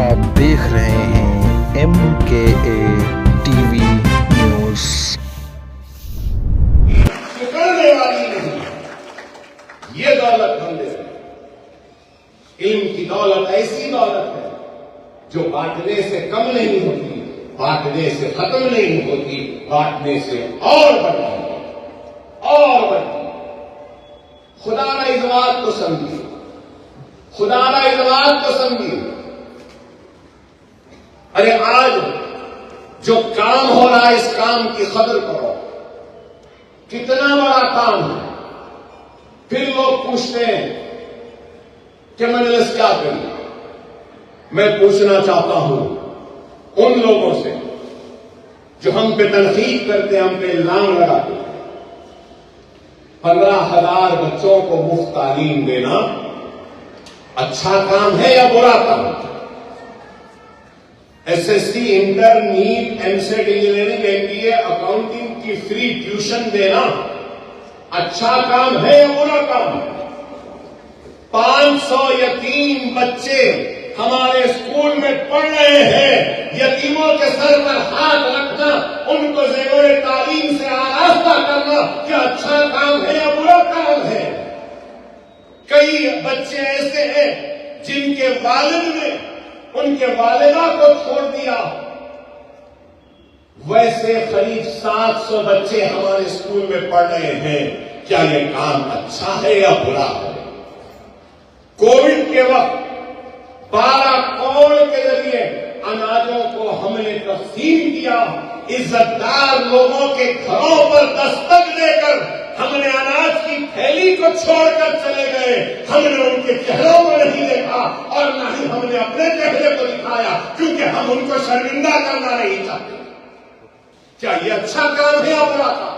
آپ دیکھ رہے ہیں MKA TV نیوز۔ کرنے والی نہیں، یہ دولت ہم دے رہے ہیں۔ علم کی دولت ایسی دولت ہے جو بانٹنے سے کم نہیں ہوتی، بانٹنے سے ختم نہیں ہوتی، بانٹنے سے اور بڑھتی ہے، اور بڑھتی ہے۔ خدا نہ اس بات کو سمجھیے، خدا نہ اس بات کو سمجھیے۔ ارے آج جو کام ہو رہا ہے اس کام کی قدر کرو، کتنا بڑا کام ہے۔ پھر لوگ پوچھتے ہیں کہ مجلس کیا کریں۔ میں پوچھنا چاہتا ہوں ان لوگوں سے جو ہم پہ تنقید کرتے ہیں، ہم پہ الزام لگاتے ہیں، 15,000 بچوں کو مفت تعلیم دینا اچھا کام ہے یا برا کام ہے؟ SSC، inter, NEET, MSET، engineering, MBA، accounting کی فری ٹیوشن دینا اچھا کام ہے یا برا کام ہے؟ 500 یتیم بچے ہمارے اسکول میں پڑھ رہے ہیں۔ یتیموں کے سر پر ہاتھ رکھنا، ان کو زیور تعلیم سے آراستہ کرنا کیا اچھا کام ہے یا برا کام ہے؟ کئی بچے ایسے ہیں جن کے والد نے ان کے والدہ کو چھوڑ دیا، ویسے قریب 700 بچے ہمارے اسکول میں پڑھ رہے ہیں۔ کیا یہ کام اچھا ہے یا برا ہے؟ کووڈ کے وقت 12 کروڑ کے ذریعے اناجوں کو ہم نے تقسیم کیا۔ عزت دار لوگوں کے گھروں پر دستک دے کر ہم نے اناج کی تھیلی کو چھوڑ کر چلے گئے۔ ہم نے ان کے چہروں کو نہیں دیکھا اور نہ ہی ہم نے اپنے چہرے کو دکھایا، کیونکہ ہم ان کو شرمندہ کرنا نہیں چاہتے۔ کیا یہ اچھا کام ہے یا برا کام؟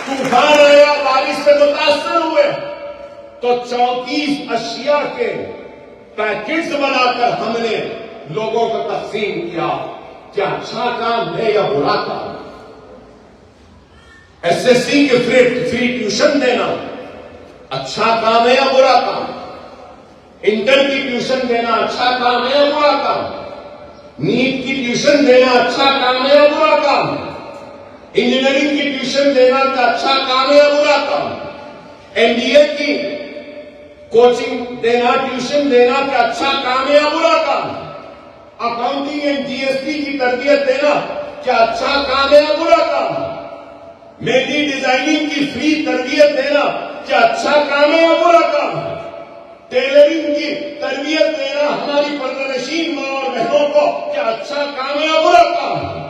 طوفان آیا، بارش سے متاثر ہوئے تو 34 اشیاء کے پیکٹس بنا کر ہم نے لوگوں کو تقسیم کیا۔ کیا اچھا کام ہے یا برا کام؟ SSC کی فری ٹیوشن دینا اچھا کام ہے یا برا کام؟ انٹر کی ٹیوشن دینا اچھا کام ہے یا برا کام؟ نیٹ کی ٹیوشن دینا اچھا کام ہے یا برا کام؟ انجینئرنگ کی ٹیوشن دینا کا اچھا کام ہے یا برا کام؟ MBA کی کوچنگ دینا، ٹیوشن دینا کا اچھا کام ہے یا برا کام؟ اکاؤنٹنگ اینڈ GST کی تربیت دینا کیا اچھا کام ہے یا برا کام؟ مہندی ڈیزائننگ کی فری تربیت دینا کیا اچھا کام ہے یا برا کام ہے؟ ٹیلرنگ کی تربیت دینا ہماری پردنشین ماں اور بہنوں کو کیا اچھا کام ہے یا برا کام ہے؟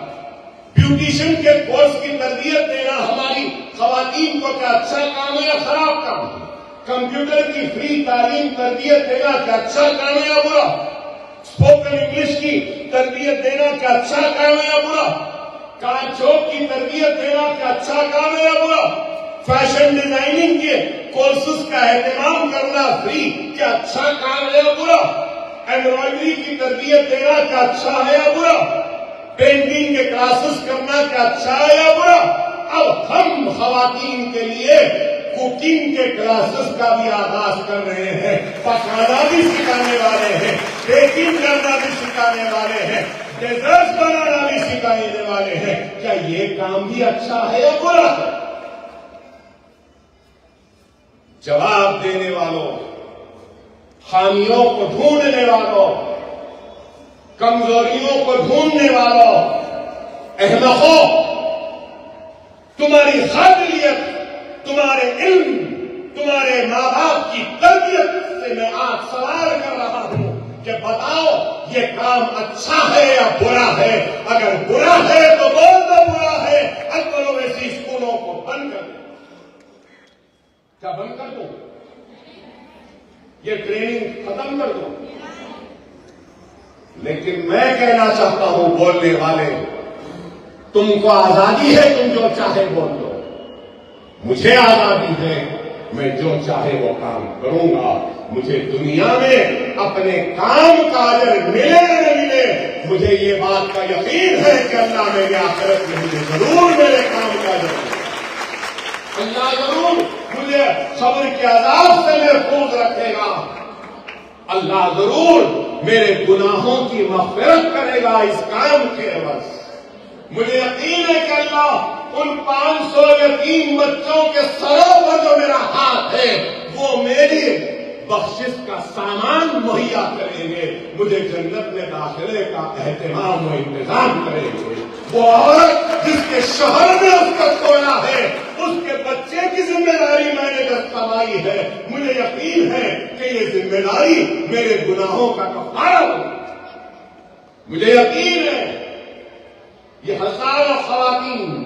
بیوٹیشن کے کورس کی تربیت دینا ہماری خواتین کو کیا اچھا کام ہے یا خراب کام ہے؟ کمپیوٹر کی فری تعلیم تربیت دینا کیا اچھا کام ہے یا برا؟ اسپوکن انگلش کی تربیت دینا کیا اچھا کام ہے یا برا؟ کار چوک کی تربیت دینا کیا اچھا کام ہے یا برا؟ فیشن ڈیزائننگ کے کورسز کا اہتمام کرنا فری کیا اچھا کام ہے یا برا؟ ایمبرائڈری کی تربیت دینا کیا اچھا ہے یا برا؟ پینٹنگ کے کلاسز کرنا کیا اچھا ہے یا برا؟ اب ہم خواتین کے لیے کوکنگ کے کلاسز کا بھی آغاز کر رہے ہیں، پکانا بھی سکھانے والے ہیں، بیکنگ کرنا بھی سکھانے والے ہیں، ڈیزرٹس بنانا بھی سکھانے والے ہیں۔ کیا یہ کام بھی اچھا ہے یا برا ہے؟ جواب دینے والوں، خامیوں کو ڈھونڈنے والوں، کمزوریوں کو ڈھونڈنے والوں، احمقوں، تمہاری قابلیت، تمہارے علم، تمہارے ماں باپ کی تربیت سے میں آج سوال کر رہا ہوں کہ بتاؤ یہ کام اچھا ہے یا برا ہے؟ اگر برا ہے تو بول دو برا ہے، اکبروں ایسی اسکولوں کو بند کر دو۔ کیا بند کر دو؟ یہ ٹریننگ ختم کر دو۔ لیکن میں کہنا چاہتا ہوں بولنے والے، تم کو آزادی ہے، تم جو چاہے بول دو، مجھے آزادی ہے، میں جو چاہے وہ کام کروں گا۔ مجھے دنیا میں اپنے کام کا اجر ملے نہ ملے، مجھے یہ بات کا یقین ہے کہ اللہ میرے آخرت میں مجھے ضرور میرے کام کا اجر ملے۔ اللہ ضرور مجھے صبر کے عذاب سے محفوظ رکھے گا۔ اللہ ضرور میرے گناہوں کی مغفرت کرے گا اس کام کے عوض۔ مجھے یقین ہے کہ اللہ ان 500 یتیم بچوں کے سروں پر جو میرا ہاتھ ہے وہ میری بخشش کا سامان مہیا کریں گے، مجھے جنت میں داخلے کا اہتمام و انتظام کریں گے۔ وہ عورت جس کے شوہر نے اس کا کھولا ہے، اس کے بچے کی ذمہ داری میں نے جو کمائی ہے، مجھے یقین ہے کہ یہ ذمہ داری میرے گناہوں کا کفارہ ہوگی۔ مجھے یقین ہے یہ ہزاروں خواتین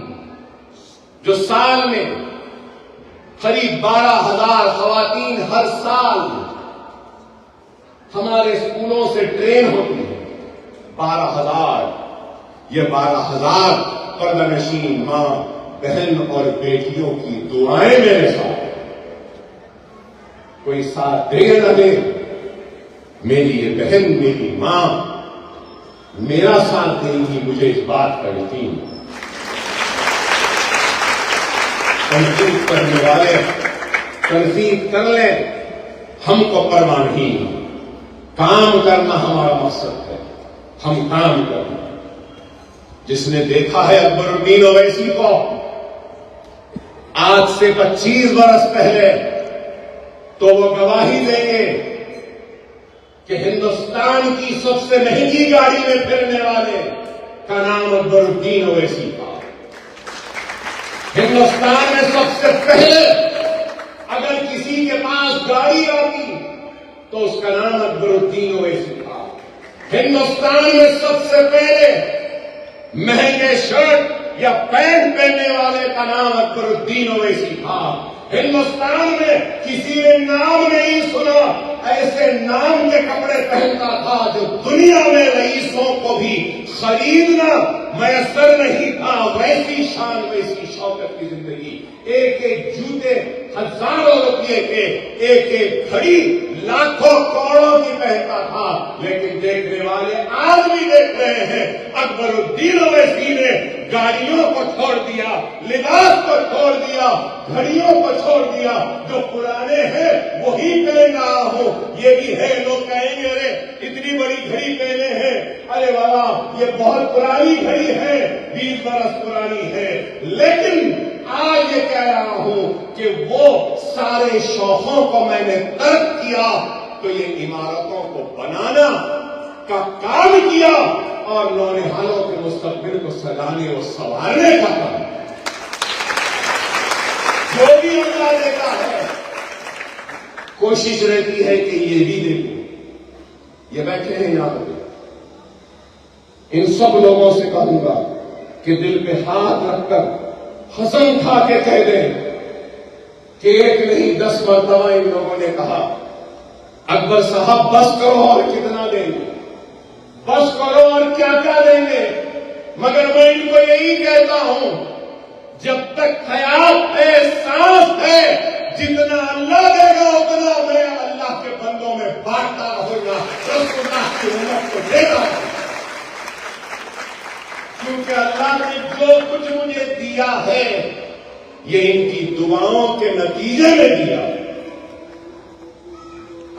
جو سال میں قریب 12,000 خواتین ہر سال ہمارے اسکولوں سے ٹرین ہوتی ہیں، 12,000، یہ 12,000 پردہ نشین ماں بہن اور بیٹیوں کی دعائیں میرے ساتھ، کوئی ساتھ دے نہ دے، میری یہ بہن میری ماں میرا ساتھ دیں گی، مجھے اس بات کا یقین ہے۔ تنقید کرنے والے تنقید کر لیں، ہم کو پرواہ نہیں، کام کرنا ہمارا مقصد ہے، ہم کام کرنا۔ جس نے دیکھا ہے اکبر الدین اویسی کو آج سے 25 برس پہلے، تو وہ گواہی دیں گے کہ ہندوستان کی سب سے مہنگی گاڑی میں پھرنے والے کا نام اکبر الدین اویسی تھا۔ ہندوستان میں سب سے پہلے اگر کسی کے پاس گاڑی آتی تو اس کا نام اکبر الدین اویسی تھا۔ ہندوستان میں سب سے پہلے مہنگے شرٹ یا پینٹ پہننے والے کا نام اکبر الدین اویسی تھا۔ ہندوستان میں کسی نے نام نہیں سنا ایسے نام کے کپڑے پہنتا تھا جو دنیا میں رئیسوں کو بھی خریدنا میسر نہیں تھا۔ ویسی شان ویسی شوکت کی زندگی، ایک ایک جوتے ہزاروں روپئے کے، ایک ایک گھڑی لاکھوں کروڑوں کی پہنتا تھا، لیکن دیکھنے والے آج بھی دیکھ رہے ہیں اکبر الدین اویسی نے گاڑیوں کو چھوڑ دیا، لباس کو چھوڑ دیا، گھڑیوں کو چھوڑ دیا، جو پرانے ہیں وہی پہن رہا ہوں۔ یہ بھی ہے لوگ کہیں گے ارے اتنی بڑی گھڑی پہنے ہیں، ارے بابا یہ بہت پرانی گھڑی ہے، 20 برس پرانی ہے، لیکن آج یہ کہہ رہا ہوں کہ وہ سارے شوقوں کو میں نے ترک کیا تو یہ عمارتوں کو بنانا کا کام کیا اور نونہالوں کے مستقبل کو سجانے اور سنوارنے کا کام، جو بھی اللہ دیتا ہے کوشش رہتی ہے کہ یہ بھی دیکھو۔ یہ بیٹھے ہیں یہاں پہ، ان سب لوگوں سے کہوں گا کہ دل پہ ہاتھ رکھ کر قسم کھا کے کہہ دیں کہ ایک نہیں 10 مرتبہ ان لوگوں نے کہا اکبر صاحب بس کرو اور کتنا دیں گے، بس کرو اور کیا کیا دیں گے، مگر میں ان کو یہی کہتا ہوں جب تک حیات ہے، سانس ہے، جتنا اللہ دے گا اتنا میں اللہ کے بندوں میں بانٹتا رہوں گا، رسول اللہ کی امت کو دیتا ہوں، کیونکہ اللہ نے جو کچھ مجھے دیا ہے یہ ان کی دعاؤں کے نتیجے میں دیا۔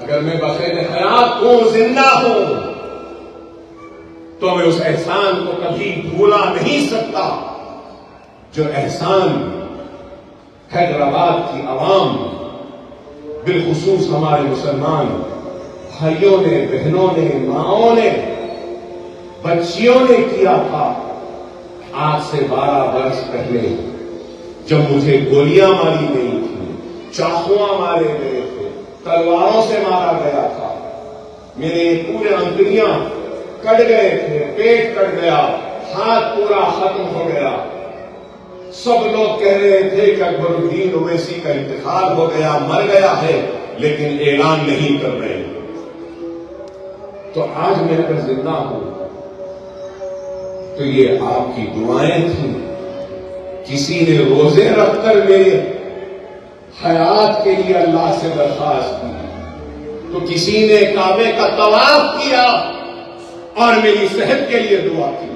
اگر میں بخیر حیات ہوں، زندہ ہوں، تو میں اس احسان کو کبھی بھولا نہیں سکتا جو احسان حیدرآباد کی عوام، بالخصوص ہمارے مسلمان بھائیوں نے، بہنوں نے، ماؤں نے، بچیوں نے کیا تھا آج سے 12 برس پہلے، جب مجھے گولیاں ماری گئی تھی، چاقواں مارے گئے تھے، تلواروں سے مارا گیا تھا، میرے پورے انگلیاں کٹ گئے تھے، پیٹ کٹ گیا، ہاتھ پورا ختم ہو گیا۔ سب لوگ کہہ رہے تھے کہ اکبر الدین اویسی کا انتقال ہو گیا، مر گیا ہے، لیکن اعلان نہیں کر رہے۔ تو آج میں اگر زندہ ہوں تو یہ آپ کی دعائیں تھیں۔ کسی نے روزے رکھ کر میرے حیات کے لیے اللہ سے درخواست کی، تو کسی نے کعبے کا طواف کیا اور میری صحت کے لیے دعا کی،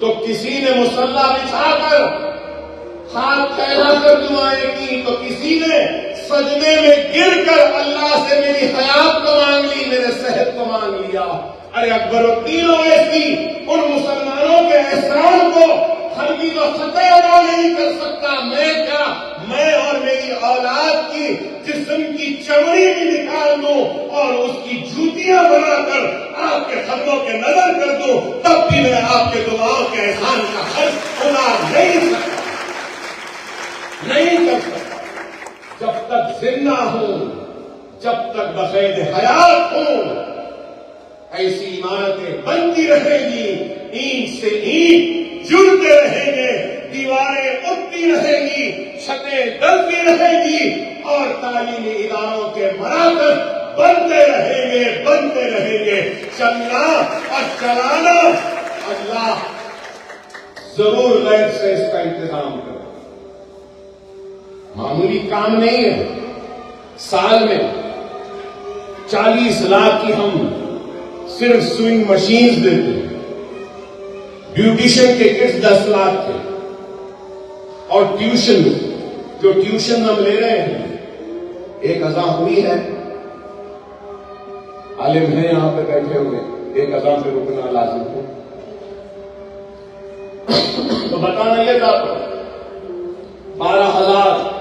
تو کسی نے مصلی بچھا کر ہاتھ پھیلا کر دعائیں کی، تو کسی نے سجدے میں گر کر اللہ سے میری حیات کو مانگ لی، میرے مان لیا. ارے اکبر الدین اویسی ان مسلمانوں کے احسان کو ہرگز و خطا ادا نہیں کر سکتا. میں کیا، میں اور میری اولاد کی جسم کی چمڑی بھی نکال دوں اور اس کی جوتیاں بنا کر آپ کے قدموں کے نظر کر دوں، تب بھی میں آپ کے دعاؤں کے احسان کا خرچ ادا نہیں کر سکتا. جب تک زندہ ہوں، جب تک بقید حیات ہوں، ایسی عمارتیں بنتی رہیں گی، اینٹ سے اینٹ جڑتے رہیں گے، دیواریں اٹھتی رہیں گی، چھتیں ڈلتی رہیں گی، اور تعلیمی اداروں کے مراکز بنتے رہیں گے. چلنا اور چلانا اللہ ضرور غیر سے اس کا انتظام کرے. معمولی کام نہیں ہے. سال میں 40 لاکھ کی ہم صرف سوئنگ مشینز دیتے ہیں. بیوٹیشن کے کٹس 10 لاکھ کے، اور ٹیوشن جو ٹیوشن ہم لے رہے ہیں، ایک اذان ہوئی ہے، عالم ہیں یہاں پہ بیٹھے ہوئے، ایک اذان پہ رکنا لازم ہے. تو بتانا یہ تھا 12,000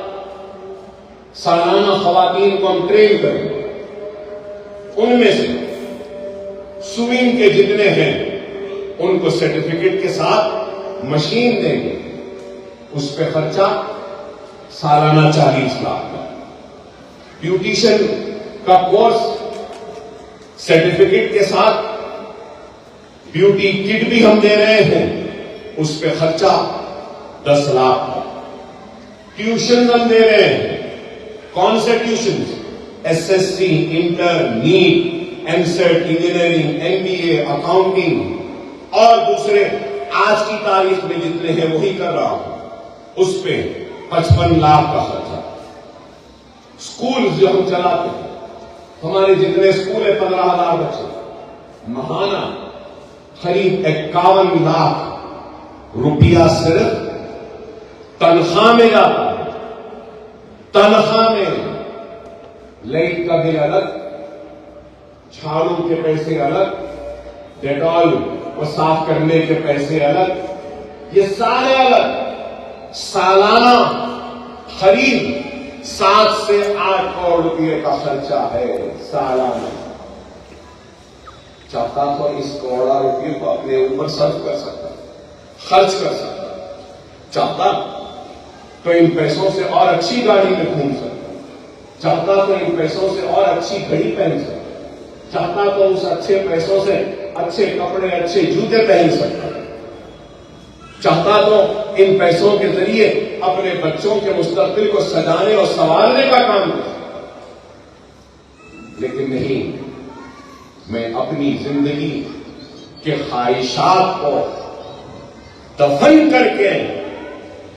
سالانہ خواتین کو ہم ٹرین کریں. ان میں سے سوئنگ کے جتنے ہیں ان کو سرٹیفکیٹ کے ساتھ مشین دیں گے. اس پہ خرچہ سالانہ 40 لاکھ. بیوٹیشن کا کورس سرٹیفکیٹ کے ساتھ بیوٹی کٹ بھی ہم دے رہے ہیں، اس پہ خرچہ 10 لاکھ. ٹیوشن ہم دے رہے ہیں. کون سے tuition? SSC، inter, NEET, MSET، engineering, MBA، accounting اور دوسرے آج کی تاریخ میں جتنے ہیں وہی کر رہا ہوں. اس پہ 55 لاکھ کا خرچہ. اسکول جو ہم چلاتے ہیں، ہمارے جتنے اسکول ہیں 15,000 بچے، ماہانہ قریب 51 لاکھ روپیہ صرف تنخواہ میں جاتا ہے. تنخواہ میں لائٹ کا بل الگ، جھاڑو کے پیسے الگ، ڈیٹول کو صاف کرنے کے پیسے الگ، یہ سارے الگ. سالانہ قریب 7 سے 8 کروڑ روپئے کا خرچہ ہے سالانہ. چاہتا تو اس کروڑا روپئے کو اپنے اوپر صرف کر سکتا، خرچ کر سکتا. چاہتا تو ان پیسوں سے اور اچھی گاڑی میں گھوم سکتا. چاہتا تو ان پیسوں سے اور اچھی گھڑی پہن سکتا. چاہتا تو اس اچھے پیسوں سے اچھے کپڑے، اچھے جوتے پہن سکتا. چاہتا تو ان پیسوں کے ذریعے اپنے بچوں کے مستقبل کو سجانے اور سنوارنے کا کام کر سکتا. لیکن نہیں، میں اپنی زندگی کے خواہشات کو دفن کر کے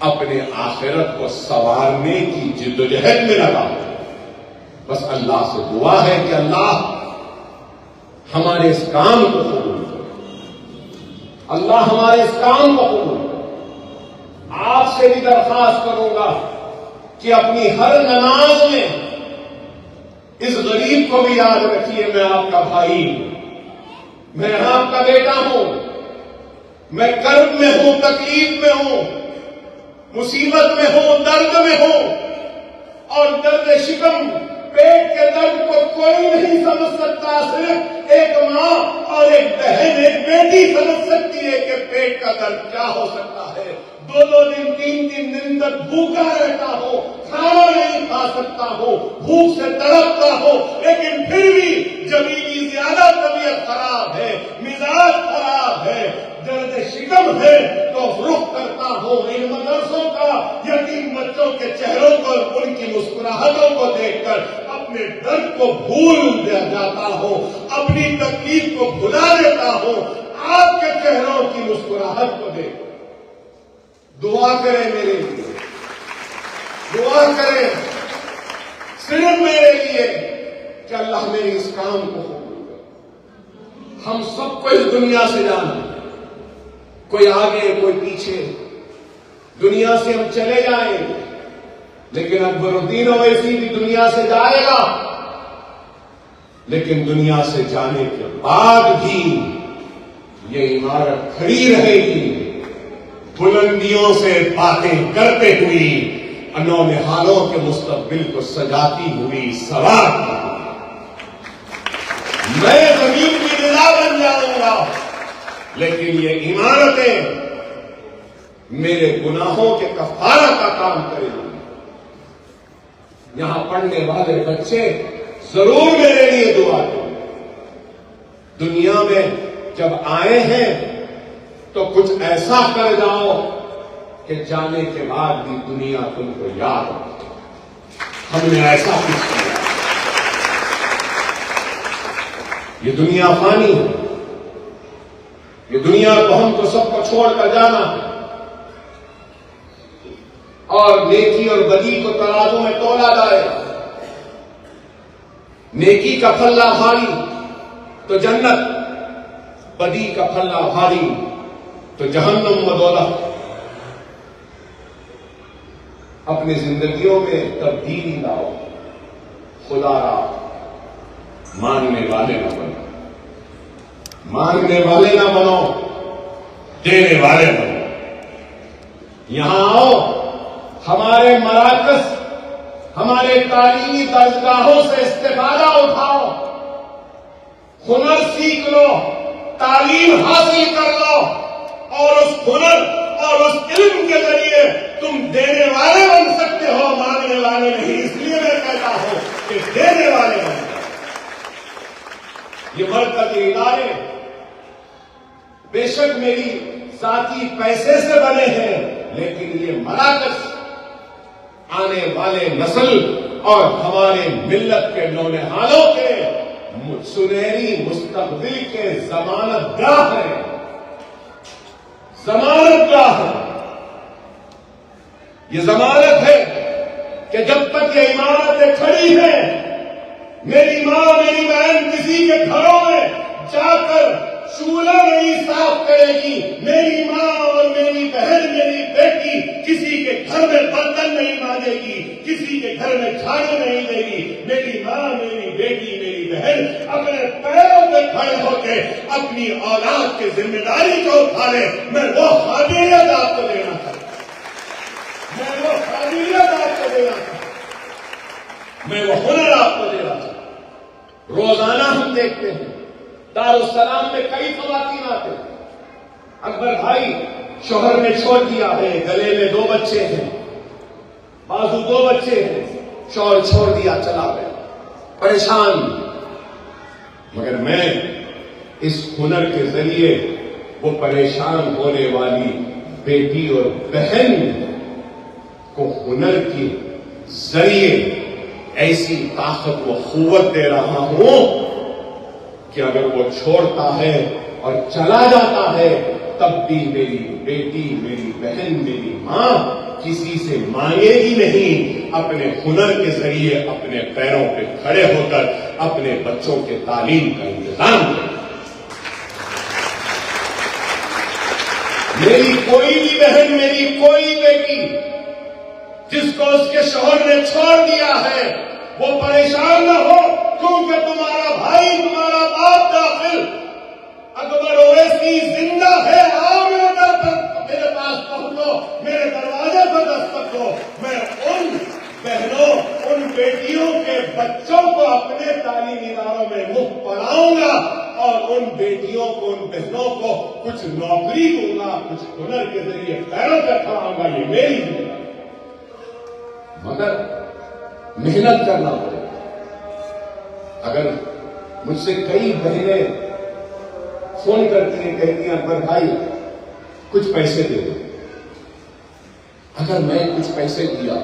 اپنے آخرت کو سنوارنے کی جدوجہد میں لگا ہوں. بس اللہ سے دعا ہے کہ اللہ ہمارے اس کام کو قبول کرے. اللہ ہمارے اس کام کو قبول کرے. آپ سے بھی درخواست کروں گا کہ اپنی ہر نماز میں اس غریب کو بھی یاد رکھیے. میں آپ کا بھائی ہوں، میں آپ کا بیٹا ہوں، میں کرب میں ہوں، تکلیف میں ہوں، مصیبت میں ہوں، درد میں ہوں. اور درد شکم، پیٹ کے درد کو کوئی نہیں سمجھ سکتا، صرف ایک ماں اور ایک بہن، ایک بیٹی سمجھ سکتی ہے کہ پیٹ کا درد کیا ہو سکتا ہے. 2 دن 3 دن تک بھوکا رہتا ہو، کھانا نہیں کھا سکتا ہو، بھوک سے تڑپتا ہو، لیکن پھر بھی جب میری زیادہ طبیعت خراب ہے، مزاج خراب ہے، درد شکم ہے، تو رخ کرتا ہوں ان مدرسوں کا یتیم بچوں کے چہروں کو، ان کی مسکراہٹوں کو دیکھ کر اپنے درد کو بھول جاتا ہوں، اپنی تکلیف کو بھلا دیتا ہوں آپ کے چہروں کی مسکراہٹ کو دیکھ. دعا کریں میرے لیے، دعا کریں صرف میرے لیے کہ اللہ میرے اس کام کو قبول کرے. ہم سب کو اس دنیا سے جانا، کوئی آگے کوئی پیچھے، دنیا سے ہم چلے جائیں گے، لیکن اکبر الدین اویسی بھی دنیا سے جائے گا. لیکن دنیا سے جانے کے بعد بھی یہ عمارت کھڑی رہے گی، بلندیوں سے باتیں کرتے ہوئی، نونہالوں کے مستقبل کو سجاتی ہوئی، سوارتی ہوئی۔ میں زمین کی غذا بن جاؤں گا، لیکن یہ عمارتیں میرے گناہوں کے کفارہ کا کام کریں گی۔ یہاں پڑھنے والے بچے ضرور میرے لیے دعا کریں۔ دنیا میں جب آئے ہیں تو کچھ ایسا کر جاؤ کہ جانے کے بعد بھی دنیا تم کو یاد رکھے۔ ہم نے ایسا کچھ کیا۔ یہ دنیا فانی ہے، یہ دنیا کو ہم کو سب کو چھوڑ کر جانا ہے، اور نیکی اور بدی کو ترازو میں تولا جائے گا۔ نیکی کا پھلہ بھاری تو جنت، بدی کا پھلہ بھاری تو جہنم و دوزخ۔ اپنی زندگیوں میں تبدیلی لاؤ، خدا را ماننے والے نہ بنو، مانگنے والے نہ بنو، دینے والے بنو۔ یہاں آؤ، ہمارے مراکز، ہمارے تعلیمی درسگاہوں سے استفادہ اٹھاؤ، ہنر سیکھ لو، تعلیم حاصل کر لو، اور اس ہنر اور اس علم کے ذریعے تم دینے والے بن سکتے ہو، مانگنے والے نہیں۔ اس لیے میں کہتا ہوں کہ دینے والے بن جاؤ۔ یہ مرکزی ادارے بے شک میری ذاتی پیسے سے بنے ہیں، لیکن یہ مراکز آنے والے نسل اور ہمارے ملت کے نونہالوں کے سنہری مستقبل کے ضمانت گاہ ہے، ضمانت گاہ ہے۔ یہ ضمانت ہے کہ جب تک یہ عمارتیں کھڑی ہیں، میری ماں میری بہن کسی کے گھروں میں جا کر چولہا نہیں صاف کرے گی، میری ماں اور میری بہن میری بیٹی کسی کے گھر میں برتن نہیں مانجے گی، کسی کے گھر میں جھاڑو نہیں دے گی۔ میری ماں میری بیٹی میری بہن اپنے پیروں پہ کھڑے ہو کے اپنی اولاد کی ذمہ داری کو اٹھا لے۔ میں وہ قابلیت آپ کو دینا چاہتا ہوں، میں وہ قابلیت آپ کو دینا چاہتا ہوں، میں وہ ہنر آپ کو دینا چاہتا ہوں۔ روزانہ ہم دیکھتے ہیں دارالسلام میں کئی خواتین آتے ہیں، اکبر بھائی شوہر نے چھوڑ دیا ہے، گلے میں 2 بچے ہیں، بازو 2 بچے ہیں، شوہر چھوڑ دیا چلا گیا، پریشان۔ مگر میں اس ہنر کے ذریعے وہ پریشان ہونے والی بیٹی اور بہن کو ہنر کے ذریعے ایسی طاقت و قوت دے رہا ہوں کہ اگر وہ چھوڑتا ہے اور چلا جاتا ہے تب بھی میری بیٹی میری بہن میری ماں کسی سے مانگے گی نہیں، اپنے ہنر کے ذریعے اپنے پیروں پہ کھڑے ہو کر اپنے بچوں کے تعلیم کا انتظام کرے۔ میری کوئی بھی بہن میری کوئی بیٹی جس کو اس کے شوہر نے چھوڑ دیا ہے وہ پریشان نہ ہو، کیونکہ تمہارا بھائی تمہارا باپ داخل اکبر اویسی زندہ ہے۔ آؤ میرے گھر پر، میرے پاس پہنچو، میرے دروازے پر دستک دو۔ میں ان بہنوں ان بیٹیوں کے بچوں کو اپنے تعلیمی اداروں میں مفت پڑھاؤں گا، اور ان بیٹیوں کو ان بہنوں کو کچھ نوکری دوں گا، کچھ ہنر کے ذریعے پیروں پہ کھڑاؤں گا۔ یہ میری ذمہ داری، مگر محنت کرنا پڑے گا۔ اگر مجھ سے کئی بہنیں فون کرتی ہیں، کہتی ہیں اکبر بھائی کچھ پیسے دے دو، اگر میں کچھ پیسے دیا،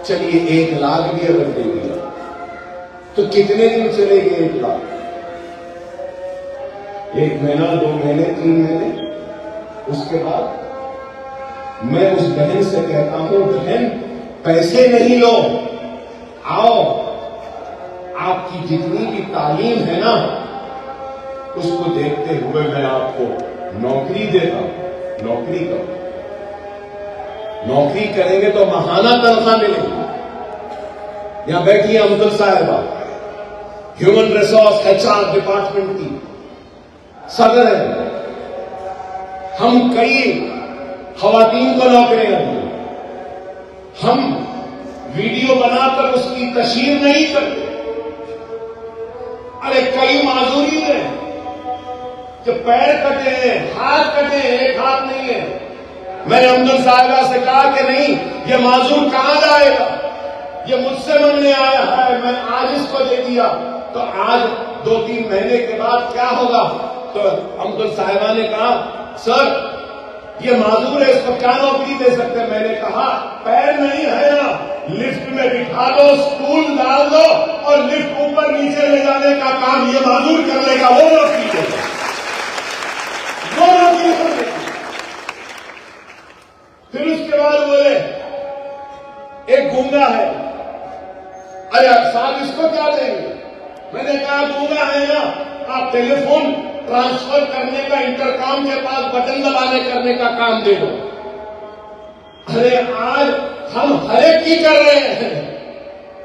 چلیے 1 لاکھ بھی اگر دے دیا تو کتنے دن چلے گے 1 لاکھ؟ 1 مہینہ، 2 مہینے، 3 مہینے۔ اس کے بعد میں اس بہن سے کہتا ہوں بہن پیسے نہیں لو، آؤ آپ کی جتنی بھی تعلیم ہے نا اس کو دیکھتے ہوئے میں آپ کو نوکری دیتا ہوں، نوکری کرو۔ نوکری کریں گے تو ماہانہ تنخواہ ملے گی۔ یہاں بیٹھی ہیں امدل صاحبہ، ہیومن ریسورس HR ڈپارٹمنٹ کی صدر ہے. ہم کئی خواتین کو نوکریاں دیں. ہم ویڈیو بنا کر اس کی تشہیر نہیں کرتے. ارے کئی معذوری ہیں کہ پیر کٹے ہیں, ہاتھ کٹے ہیں, ایک ہاتھ نہیں ہے. میں نے امجد صاحبہ سے کہا کہ نہیں, یہ معذور کہاں جائے گا, یہ مجھ سے مانگنے آیا ہے, میں آج اس کو دے دیا تو آج 2-3 مہینے کے بعد کیا ہوگا. تو امجد صاحبہ نے کہا سر یہ معذور ہے, اس کو کیا نوکری دے سکتے. میں نے کہا پیر نہیں ہے نا, لفٹ میں بٹھا دو, اسٹول ڈال دو اور لفٹ اوپر نیچے لے جانے کا کام یہ معذور کر لے گا. وہ نوکری دے گا, وہ نوکری کر لے گا. پھر اس کے بعد بولے ایک گونگا ہے. ارے صاحب اس کو کیا دیں گے. میں نے کہا گونگا ہے نا, آپ ٹیلی فون ٹرانسفر کرنے کا, انٹرکام کے پاس بٹن دبانے کرنے کا کام دے دو. ارے آج ہم ہر ایک کی کر رہے ہیں.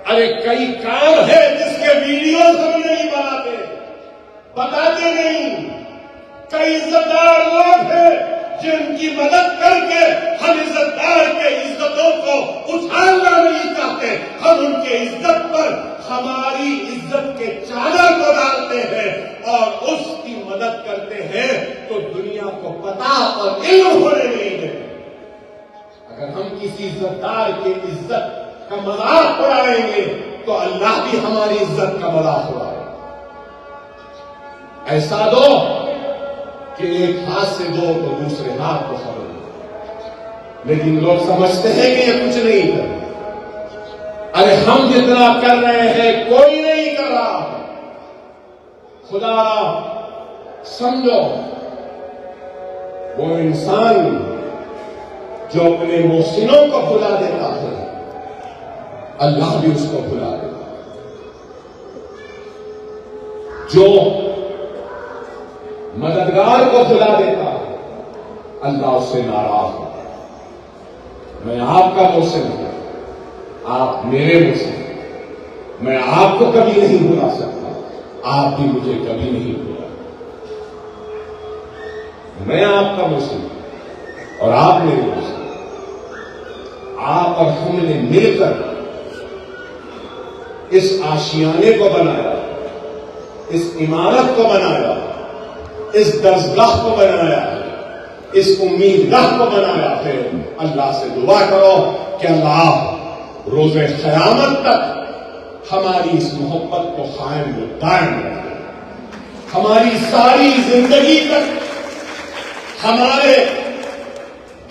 ارے کئی کام ہے جس کے ویڈیوز ہم نہیں بناتے, بتاتے نہیں. کئی عزت دار لوگ ہیں جن کی مدد کر کے ہم عزت دار کے عزتوں کو اچھالنا نہیں چاہتے. ہم ان کے عزت پر ہماری عزت کے چادر کو ڈالتے ہیں اور اس کی مدد کرتے ہیں تو دنیا کو پتا اور علم ہونے نہیں دیتے. اگر ہم کسی عزت دار کی عزت کا مذاق اڑائیں گے تو اللہ بھی ہماری عزت کا مذاق اڑائے. ایسا دو کہ ایک ہاتھ سے دو تو دوسرے ہاتھ کو خبر دو. لیکن لوگ سمجھتے ہیں کہ یہ کچھ نہیں کرتے. ارے ہم جتنا کر رہے ہیں کوئی نہیں کر رہا. خدا سمجھو وہ انسان جو اپنے محسنوں کو بھلا دیتا ہے اللہ بھی اس کو بھلا دیتا ہے. جو مددگار کو بھلا دیتا ہے اللہ اس سے ناراض ہوتا ہے. میں آپ کا محسن ہوں, آپ میرے محسن ہیں. میں آپ کو کبھی نہیں بھلا سکتا, آپ بھی مجھے کبھی نہیں بھلا. میں آپ کا محسن ہوں اور آپ میرے محسن. آپ اور ہم نے مل کر اس آشیانے کو بنایا, اس عمارت کو بنایا, اس درسگاہ کو بنایا ہے, اس امیدگاہ کو بنایا ہے. اللہ سے دعا کرو کہ اللہ روز قیامت تک ہماری اس محبت کو قائم و دائم رکھے. ہماری ساری زندگی تک ہمارے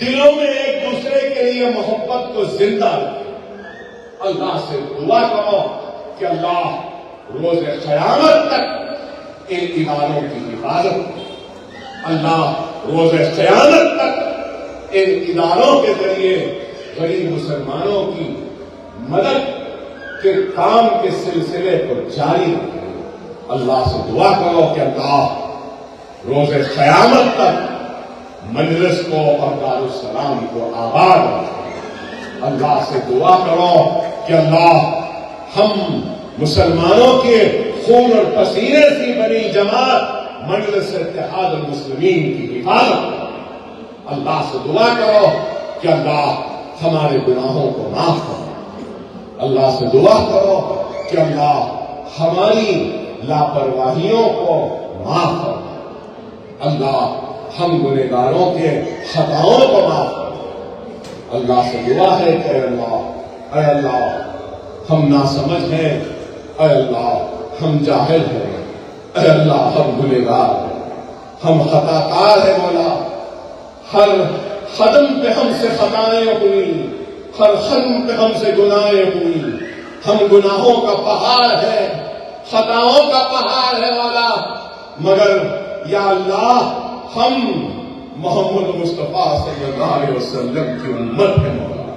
دلوں میں ایک دوسرے کے لیے محبت کو زندہ رکھے. اللہ سے دعا کرو کہ اللہ روز قیامت تک ان اداروں کی حفاظت. اللہ روز قیامت تک ان اداروں کے ذریعے غریب مسلمانوں کی مدد کے کام کے سلسلے کو جاری رکھے. اللہ سے دعا کرو کہ اللہ روز قیامت تک مجلس کو اور دارالسلام کو آباد رکھے. اللہ سے دعا کرو کہ اللہ ہم مسلمانوں کے خون اور پسینے سے بنی جماعت مجلس اتحاد المسلمین کی حفاظت کرو. اللہ سے دعا کرو کہ اللہ ہمارے گناہوں کو معاف کرو. اللہ سے دعا کرو کہ اللہ ہماری لاپرواہیوں کو معاف کرو. اللہ ہم گنہگاروں کے خطاؤں کو معاف کرو. اللہ سے دعا ہے کہ اے اللہ ہم ناسمجھ ہیں, اے اللہ ہم جاہل ہیں, اے اللہ ہم گنہگار ہیں, ہم خطا کار ہیں. مولا ہر قدم پہ ہم سے خطائیں ہوئی, ہر قدم پہ ہم سے گناہیں ہوئی. ہم گناہوں کا پہاڑ ہے, خطاؤں کا پہاڑ ہے مولا, مگر یا اللہ ہم محمد مصطفیٰ صلی اللہ علیہ وسلم کی امت ہے مولا.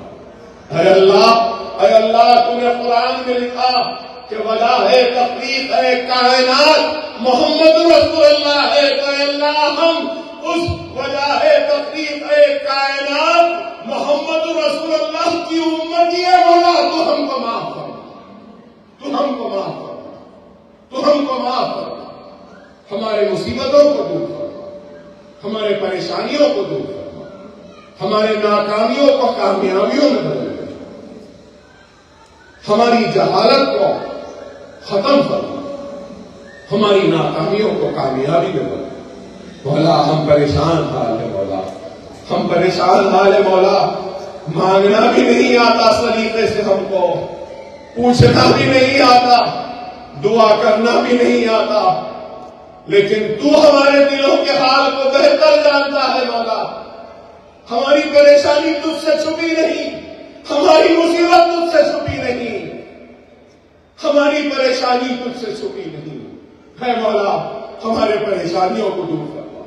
اے اللہ تو نے قرآن میں لکھا کہ وجہ ہے تخلیق ہے کائنات محمد رسول اللہ ہے. تو اے اللہ ہم اس وجہ ہے تخلیق ہے کائنات محمد رسول اللہ کی امتی ہے مولا. تو ہم کو معاف کرنا, تو ہم کو معاف کرنا. تو ہم کو معاف فرما، ہمارے مصیبتوں کو دور فرما، ہمارے پریشانیوں کو دور فرما، ہمارے ناکامیوں کو کامیابیوں میں بدل دے، ہماری جہالت کو ختم فرما، ہماری ناکامیوں کو کامیابی میں بدل دے۔ مولا ہم پریشان حال ہے، مولا ہم پریشان حال ہے، مولا مانگنا بھی نہیں آتا سلیقے سے، ہم کو پوچھنا بھی نہیں آتا، دعا کرنا بھی نہیں آتا، لیکن تو ہمارے دلوں کے حال کو بہتر جانتا ہے مولا۔ ہماری پریشانی تجھ سے چھپی نہیں، ہماری مصیبت تجھ سے چھپی نہیں، ہماری پریشانی تجھ سے چھپی نہیں ہے مولا۔ ہمارے پریشانیوں کو دور فرما،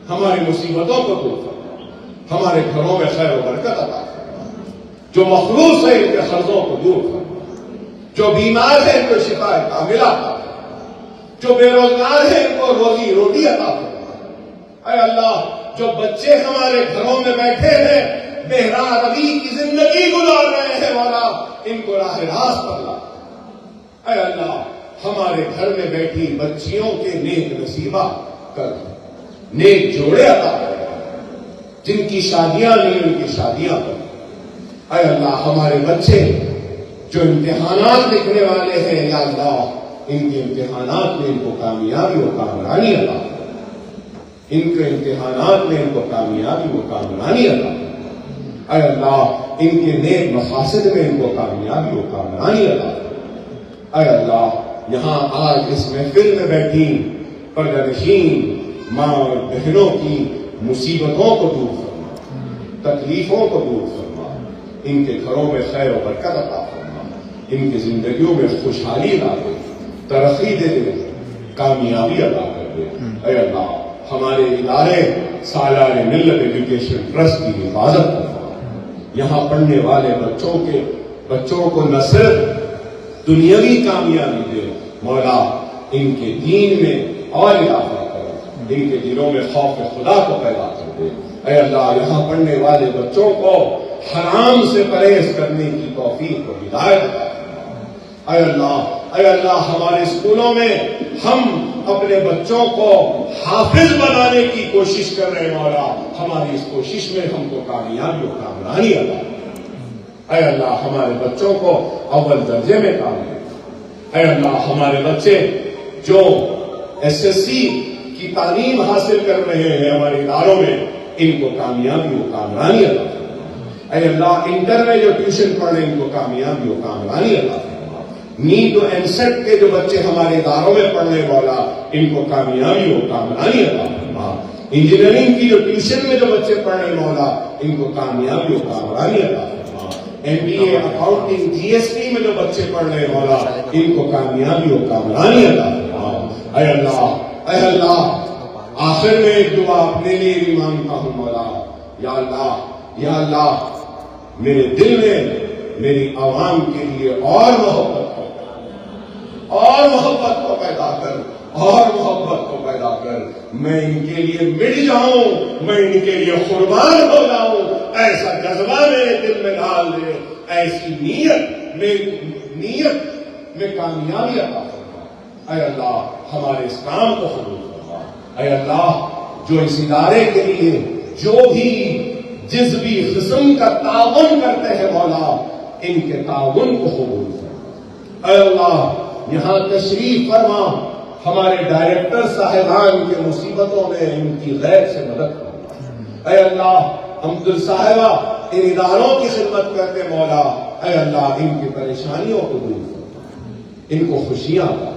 ہماری مصیبتوں کو دور فرما، ہمارے گھروں میں خیر و برکت عطا فرما، جو مخلوص ہے ان کے قرضوں کو دور فرما، جو بیمار ہے ان کو شفا کاملہ عطا فرما، جو بے روزگار ہے ان کو روزی روٹی عطا فرما۔ اے اللہ جو بچے ہمارے گھروں میں بیٹھے ہیں بہرا روی کی زندگی گزار رہے ہیں مولا، ان کو راہ راست پر لا۔ اے اللہ ہمارے گھر میں بیٹھی بچیوں کے نیک نصیبہ کر، نیک جوڑے عطا کر، جن کی شادیاں نہیں ان کی شادیاں کر۔ اے اللہ ہمارے بچے جو امتحانات لکھنے والے ہیں یا اللہ ان کے امتحانات میں ان کو کامیابی و کامرانی عطا کر، ان کے امتحانات میں ان کو کامیابی و کامرانی عطا کر۔ اے اللہ ان کے نیک مقاصد میں ان کو کامیابی و کامرانی عطا کر۔ اے اللہ یہاں آج اس محفل میں بیٹھی پردہ نشین ماں اور بہنوں کی مصیبتوں کو دور فرما، تکلیفوں کو دور فرما، ان کے گھروں میں خیر و برکت عطا فرما، ان کی زندگیوں میں خوشحالی لا دے، ترقی دے دے، کامیابی عطا کر دے۔ اے اللہ ہمارے ادارے سالار ملت ایجوکیشن ٹرسٹ کی حفاظت فرما، یہاں پڑھنے والے بچوں کو نہ صرف دنیاوی کامیابی دے مولا، ان کے دین میں اور اضافہ کر، ان کے دلوں میں خوف خدا کو پیدا کر دے۔ اے اللہ یہاں پڑھنے والے بچوں کو حرام سے پرہیز کرنے کی توفیق و ہدایت عطا فرما۔ اے اللہ ہمارے اسکولوں میں ہم اپنے بچوں کو حافظ بنانے کی کوشش کر رہے ہیں مولا، ہماری اس کوشش میں ہم کو کامیابی و کامرانی عطا فرما۔ اے اللہ ہمارے بچوں کو اول درجے میں کامیاب، اے اللہ ہمارے بچے جو SSC کی تعلیم حاصل کر رہے ہیں ہمارے اداروں میں ان کو کامیابی و کامرانی عطا فرما۔ اے اللہ انٹر میں جو ٹیوشن پڑھ رہے ہیں ان کو کامیابی و کامرانی عطا فرما۔ نیٹ و NCET کے جو بچے ہمارے اداروں میں پڑھ رہے ہیں مولا ان کو کامیابی و کامرانی عطا فرما۔ انجینئرنگ کی جو ٹیوشن میں جو بچے پڑھ رہے ہیں مولا ان کو کامیابی و کامرانی عطا فرما۔ MBA اکاؤنٹنگ GST میں جو بچے پڑھ رہے ہیں مولا ان کو کامیابی و کامرانی عطا فرما۔ اے اللہ آخر میں ایک دعا اپنے لیے بھی مانگتا ہوں مولا، یا اللہ میرے دل میں میری عوام کے لیے اور محبت کو پیدا کر، اور محبت کو پیدا کر، میں ان کے لیے مٹ جاؤں، میں ان کے لیے قربان ہو جاؤں، ایسا جذبہ میرے دل میں ڈال دے، ایسی نیت میں کامیابی عطا فرما۔ اے اللہ ہمارے اس کام کو قبول فرما۔ اے اللہ جو اس ادارے کے لیے جو بھی جس بھی قسم کا تعاون کرتے ہیں مولا ان کے تعاون کو قبول فرما۔ اے اللہ یہاں تشریف فرما، ہمارے ڈائریکٹر صاحبان کے مصیبتوں میں ان کی غیر سے مدد فرما۔ اے اللہ حمد صاحبہ ان اداروں کی خدمت کرتے مولا، اے اللہ ان کی پریشانیوں کو دور فرما، ان کو خوشیاں عطا۔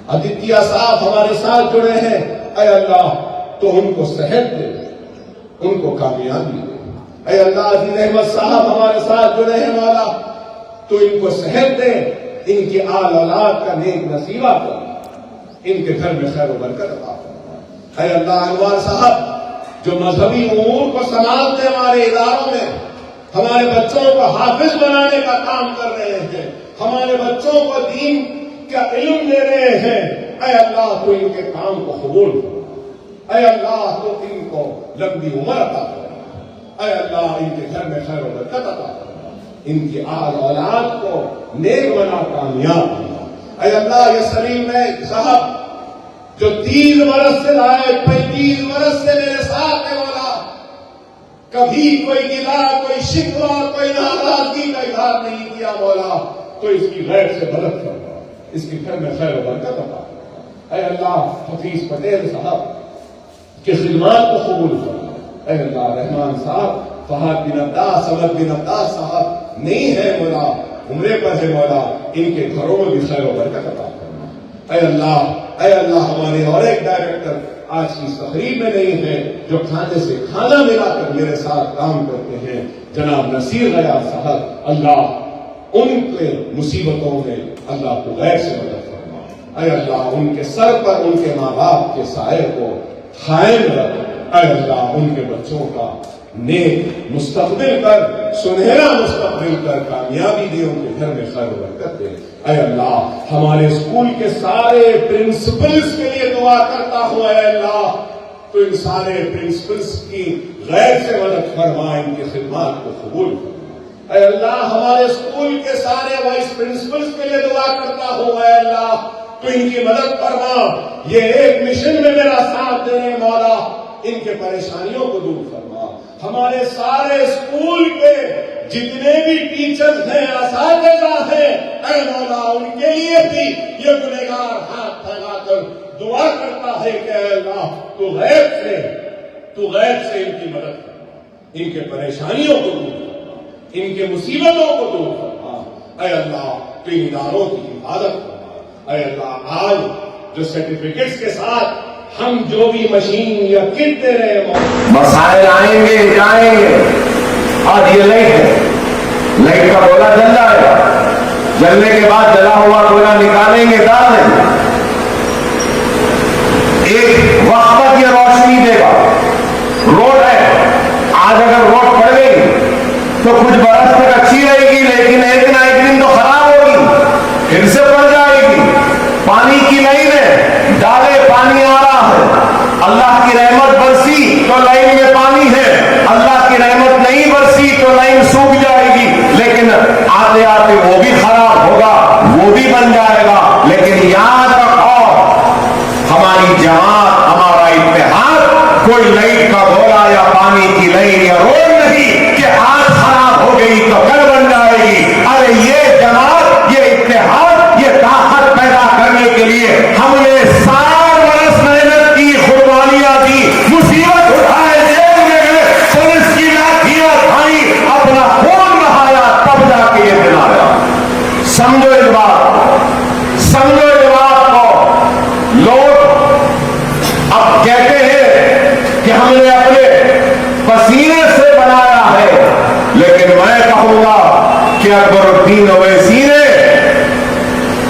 آدتیہ صاحب ہمارے ساتھ جڑے ہیں، اے اللہ تو ان کو صحت دے، ان کو کامیابی دے۔ اے اللہ عزیز احمد صاحب ہمارے ساتھ جڑے ہیں مولا، تو ان کو صحت دے، ان کی آل اولاد کا نیک نصیبہ کر، ان کے گھر میں خیر و برکت عطا فرما۔ اے اللہ انوار صاحب جو مذہبی امور کو سنبھالتے ہمارے اداروں میں، ہمارے بچوں کو حافظ بنانے کا کام کر رہے ہیں، ہمارے بچوں کو دین کا علم دے رہے ہیں، اے اللہ تو ان کے کام کو قبول فرما۔ اے اللہ تو ان کو لمبی عمر عطا فرما۔ اے اللہ ان کے گھر میں خیر و برکت عطا فرما، ان کی آل اولاد کو نیک بنا، کامیاب بنا۔ اے اللہ یہ سلیم صاحب جو 30 برس سے لائے 35 برس سے میرے ساتھ ہے مولا، کبھی کوئی گلا کوئی شکوہ کوئی ناراضگی کا اظہار نہیں کیا مولا، تو اس کی غیر سے مدد کرنا، اس کے گھر میں خیر و برکت عطا کرنا۔ اے اللہ حفیظ پٹیل صاحب کی خدمات کو قبول کرنا۔ اے اللہ رحمان صاحب فہد بن عباس سمد بن عباس صاحب نہیں ہے مولا، عمرے پر ہے مولا، ان کے گھروں میں بھی خیر و برکت عطا کرنا۔ اے اللہ ہمارے اور ایک ڈائریکٹر آج کی اس تقریب میں نہیں ہے جو کھانے سے کھانا ملا کر میرے ساتھ کام کرتے ہیں، جناب نصیر غیاث صاحب، اللہ ان کے مصیبتوں میں اللہ کو غیر سے مدد فرما۔ اے اللہ ان کے سر پر ان کے ماں باپ کے سائے کو قائم رکھ۔ اے اللہ ان کے بچوں کا نیک مستقبل کر، سنہرا مستقبل کر، کامیابی دے، ان کے گھر میں خیر و برکت دے۔ اے اللہ ہمارے اسکول کے سارے پرنسپلز کے لیے دعا کرتا ہوں، اے اللہ تو ان سارے پرنسپلز کی غیر سے مدد فرما، ان کی خدمات کو قبول فرما۔ اے اللہ ہمارے اسکول کے سارے وائس پرنسپلز کے لیے دعا کرتا ہوں، اے اللہ تو ان کی مدد فرما، یہ ایک مشن میں میرا ساتھ دینے مولا، ان کے پریشانیوں کو دور فرما۔ ہمارے سارے اسکول کے جتنے بھی ٹیچرز ہیں، اساتذہ ہیں، اے مولا ان کے لیے بھی یہ گنہگار ہاتھ پھیلا کر دعا کرتا ہے کہ اے اللہ تو غیب سے ان کی مدد کرنا، ان کے پریشانیوں کو دور کرنا، ان کے مصیبتوں کو دور کرنا۔ اے اللہ تو ان اداروں کی حفاظت کرنا۔ اے اللہ آج جو سرٹیفکیٹس کے ساتھ ہم جو بھی مشین یا کٹ دے رہے ہیں، مسائل آئیں گے جائیں گے۔ آج یہ لائٹ ہے، لائٹ کا گولا جل جائے گا، جلنے کے بعد جلا ہوا گولا نکالیں گے، ڈال دیں گے، ایک وقت تک یہ روشنی دے گا۔ روڈ ہے، آج اگر روڈ پڑ گئی تو کچھ برس تک اچھی رہے گی، لیکن ایک نہ ایک دن تو خراب ہوگی، پھر سے پڑ جائے گی۔ پانی کی لائن ہے، ڈالے پانی آ رہا ہے، اللہ کی رحمت برسی تو لائن میں پانی ہے، اللہ کی رحمت نہیں برسی تو لائن سوکھ جائے گی، لیکن آتے آتے وہ بھی خراب ہوگا، وہ بھی بن جائے گا۔ لیکن یاد رکھو ہماری جماعت، ہمارا اتحاد کوئی لائٹ کا گولا یا پانی کی لائن یا روڈ نہیں کہ آج خراب ہو گئی تو کل بن جائے گی۔ ارے یہ جماعت، یہ اتحاد، یہ طاقت پیدا کرنے کے لیے ہم نے 60 برس محنت کی، قربانیاں دی، مصیبت اٹھائے، جیل میں گئے، پولیس کی لاٹھیاں کھائی، اپنا خون بہایا، تب جا کے یہ دن آیا۔ سمجھو اس بات کو۔ لوگ اب کہتے ہیں کہ ہم نے اپنے پسینے سے بنایا ہے، لیکن میں کہوں گا کہ اکبر الدین اویسی نے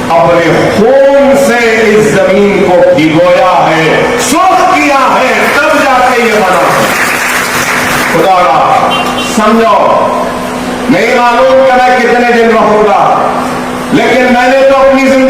اپنے خون سے اس زمین کو بھگویا ہے، سرخ کیا ہے، تب جا کے یہ بنا ہے۔ خدا را سمجھو، نہیں معلوم کہ میں کتنے دن رہوں گا، لیکن میں نے تو اپنی زندگی